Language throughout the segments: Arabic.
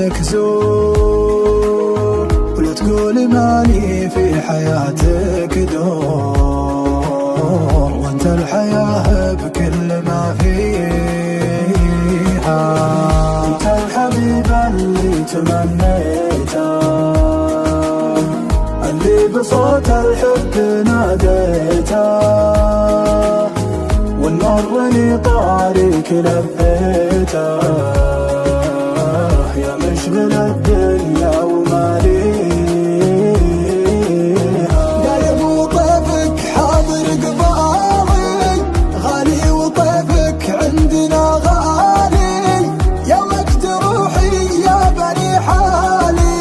منك زور، ولا تقول مالي في حياتك دور، وانت الحياة بكل ما فيها. انت الحبيب اللي تمنيته، اللي بصوت الحب ناديته، والنور طارق لبيته، يا مشغل الدنيا وما ليها. قايب وطيفك حاضر قبالي، غالي وطيفك عندنا غالي، يا مجد روحي يا بني حالي،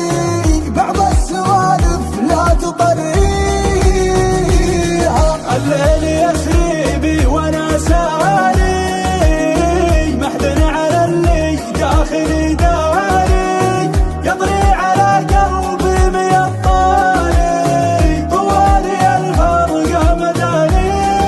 بعض السوالف لا تطريها. الليل يسري بي وانا سالي، محزن على اللي داخلي داري، يطري على قلبي مية طاري، طوالي الفرق مدانيها.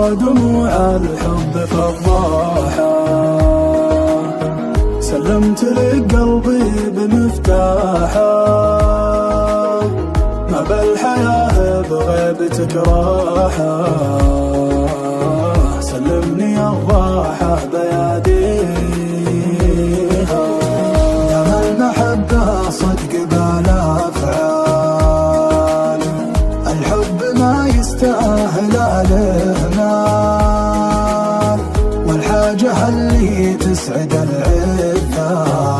دموع الحب فضاحة، سلمت لك قلبي بمفتاحه، ما بالحياة بغيبتك راحة، سلمني الراحة بياديها. يا المحبة صدق بالأفعال، الحب ما يستاهل الإهمال، والحاجة اللي تسعد العذال.